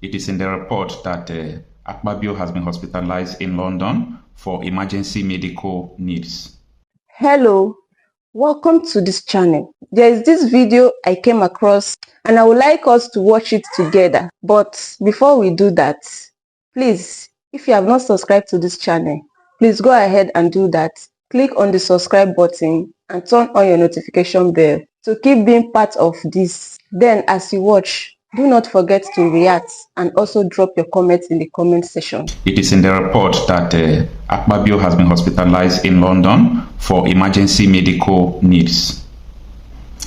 It is in the report that Akpabio has been hospitalized in London for emergency medical needs. Hello, welcome to this channel. There is this video I came across and I would like us to watch it together. But before we do that, please, if you have not subscribed to this channel, please go ahead and do that. Click on the subscribe button and turn on your notification bell to keep being part of this. Then as you watch, do not forget to react and also drop your comments in the comment section. It is in the report that Akpabio has been hospitalized in London for emergency medical needs.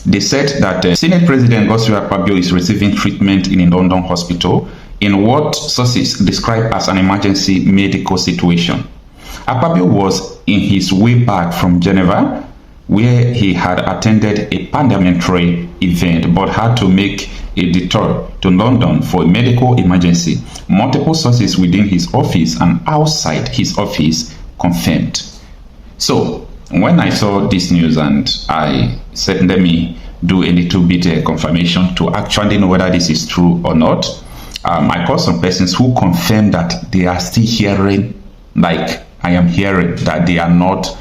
They said that Senate President Godswill Akpabio is receiving treatment in a London hospital in what sources describe as an emergency medical situation. Akpabio was in his way back from Geneva, where he had attended a parliamentary event but had to make a detour to London for a medical emergency. Multiple sources within his office and outside his office confirmed. So when I saw this news and I said, let me do a little bit confirmation to actually know whether this is true or not, I called some persons who confirmed that they are still hearing, like I am hearing, that they are not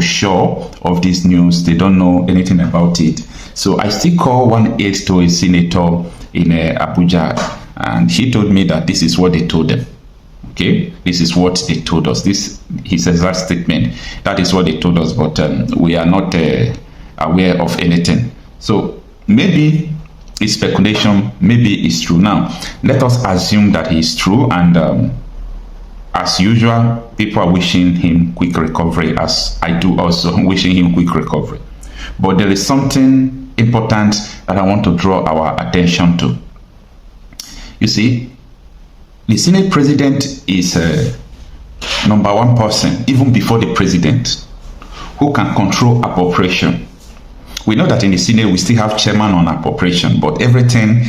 sure of this news. They don't know anything about it. So I still call one aide to a senator in Abuja, and he told me that this is what they told them. Okay, this is what they told us. This his exact statement. That is what they told us, but we are not aware of anything. So maybe it's speculation, maybe it's true. Now let us assume that it's true, and as usual, people are wishing him quick recovery, as I do also wishing him quick recovery. But there is something important that I want to draw our attention to. You see, the Senate President is number one person, even before the President, who can control appropriation. We know that in the Senate, we still have chairman on appropriation, but everything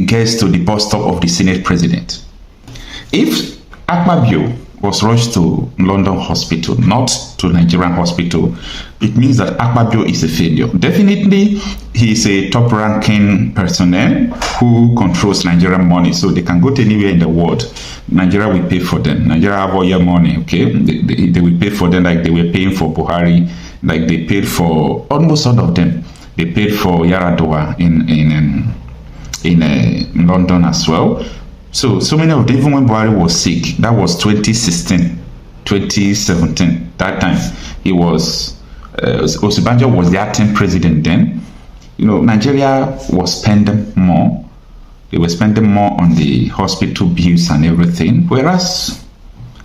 gets to the bus stop of the Senate President. If Akpabio was rushed to London hospital, not to Nigerian hospital, it means that Akpabio is a failure. Definitely, he is a top-ranking personnel who controls Nigerian money, so they can go to anywhere in the world. Nigeria will pay for them. Nigeria have all your money, okay? They will pay for them like they were paying for Buhari, like they paid for almost all of them. They paid for Yaradua in London as well. So many of them, even when Buhari was sick, that was 2016, 2017, that time, he was, Osinbajo was the acting president then. Nigeria was spending more. They were spending more on the hospital bills and everything, whereas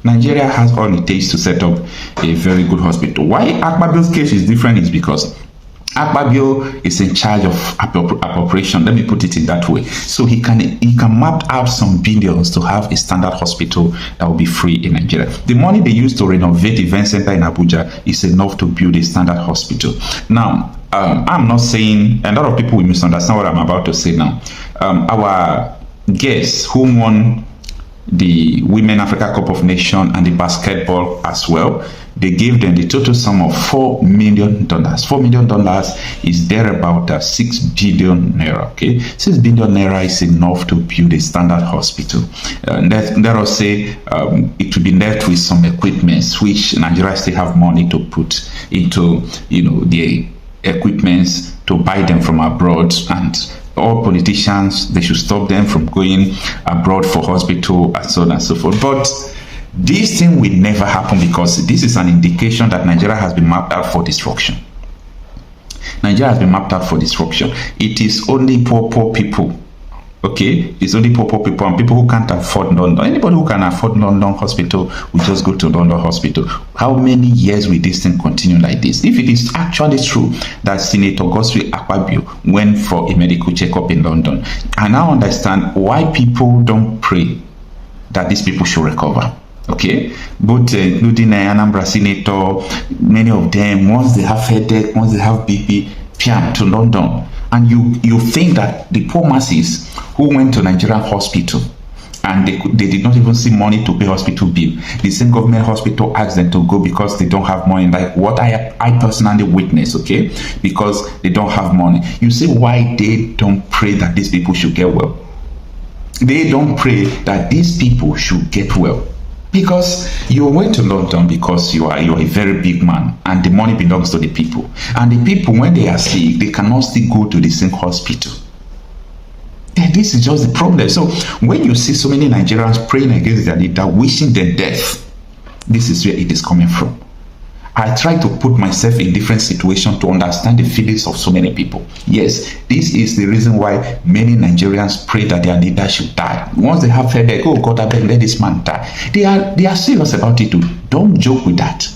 Nigeria has all it takes to set up a very good hospital. Why Akpabio's case is different is because Akpabio is in charge of appropriation. Let me put it in that way. So he can map out some billions to have a standard hospital that will be free in Nigeria. The money they use to renovate the event center in Abuja is enough to build a standard hospital. Now, I'm not saying, and a lot of people will misunderstand what I'm about to say now. Our guests who won the Women Africa Cup of Nations and the basketball as well, they gave them the total sum of $4 million. $4 million is there about 6 billion naira. Okay, 6 billion naira is enough to build a standard hospital. Let us say it will be left with some equipments which Nigeria still have money to put into the equipments to buy them from abroad, and all politicians, they should stop them from going abroad for hospital and so on and so forth. But this thing will never happen, because this is an indication that Nigeria has been mapped out for destruction. Nigeria has been mapped out for destruction. It is only poor people. Okay, it's only poor people and people who can't afford London. Anybody who can afford London hospital will just go to London hospital. How many years will this thing continue like this? If it is actually true that Senator Godswill Akpabio went for a medical checkup in London, I now understand why people don't pray that these people should recover. Okay, both including Anambra Senator, many of them, once they have headache, once they have BP, piam to London. And you think that the poor masses who went to Nigerian hospital and they did not even see money to pay hospital bill, the same government hospital asked them to go because they don't have money, like what I personally witnessed, okay, because they don't have money. You see why they don't pray that these people should get well. They don't pray that these people should get well. Because you went to London because you are a very big man and the money belongs to the people. And the people, when they are sick, they cannot still go to the same hospital. And this is just the problem. So when you see so many Nigerians praying against their leader, wishing them death, this is where it is coming from. I try to put myself in different situations to understand the feelings of so many people. Yes, this is the reason why many Nigerians pray that their leader should die. Once they have headache, oh God, I beg, let this man die. They are serious about it too. Don't joke with that.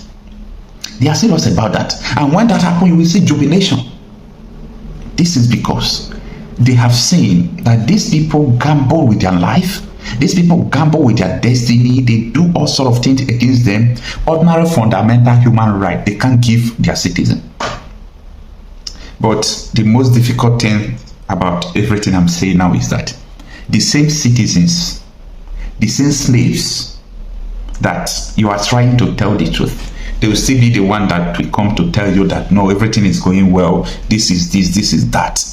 They are serious about that. And when that happens, you will see jubilation. This is because they have seen that these people gamble with their life. These people gamble with their destiny. They do all sort of things against them. Ordinary fundamental human right they can't give their citizen. But the most difficult thing about everything I'm saying now is that the same citizens, the same slaves that you are trying to tell the truth, they will still be the one that will come to tell you that no, everything is going well, this is this, this is that.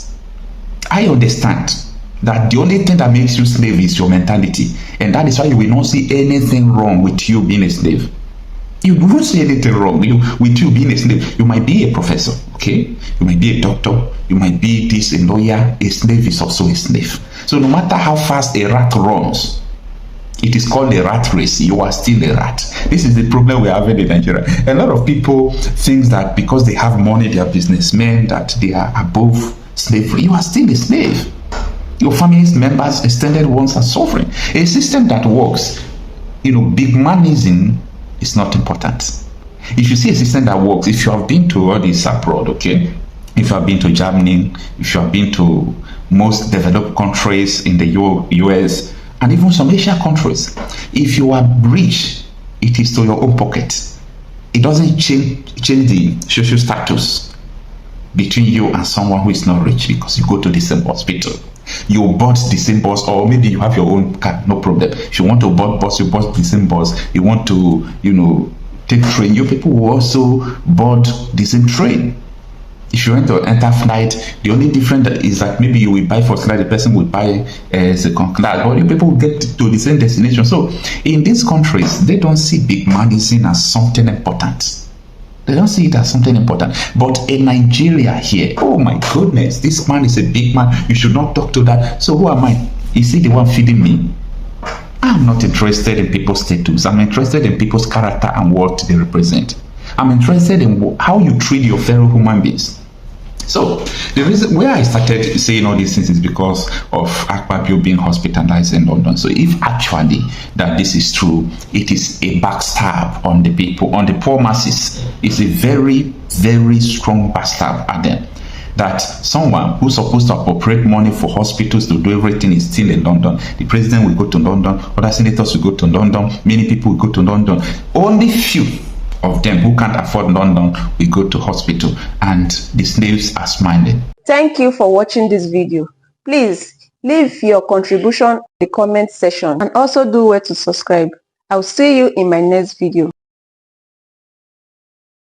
I understand that the only thing that makes you slave is your mentality, and that is why you will not see anything wrong with you being a slave. You won't see anything wrong with you being a slave. You might be a professor, okay? You might be a doctor. You might be this, a lawyer. A slave is also a slave. So no matter how fast a rat runs, it is called a rat race. You are still a rat. This is the problem we are having in Nigeria. A lot of people think that because they have money, they are businessmen, that they are above slavery. You are still a slave. Your family's members, extended ones, are suffering. A system that works, big manism is not important. If you see a system that works, if you have been to all this abroad, okay, if you have been to Germany, if you have been to most developed countries in the US, and even some Asian countries, if you are rich, it is to your own pocket. It doesn't change the social status between you and someone who is not rich, because you go to the same hospital. You board the same bus, or maybe you have your own car, no problem. If you want to board bus, you board the same bus. You want to, take train, you people will also board the same train. If you want to enter flight, the only difference is that maybe you will buy first class, the person will buy second class, but you people will get to the same destination. So in these countries, they don't see big manism as something important. They don't see it as something important. But in Nigeria here, oh my goodness, this man is a big man. You should not talk to that. So who am I? Is he the one feeding me? I'm not interested in people's status. I'm interested in people's character and what they represent. I'm interested in how you treat your fellow human beings. So the reason where I started saying all these things is because of Akpabio being hospitalized in London. So if actually that this is true, it is a backstab on the people, on the poor masses. It's a very, very strong backstab at them. That someone who's supposed to appropriate money for hospitals to do everything is still in London. The president will go to London, other senators will go to London, many people will go to London. Only few of them who can't afford London will go to hospital, and the slaves are smiling. Thank you for watching this video. Please leave your contribution in the comment section and also do well to subscribe. I'll see you in my next video.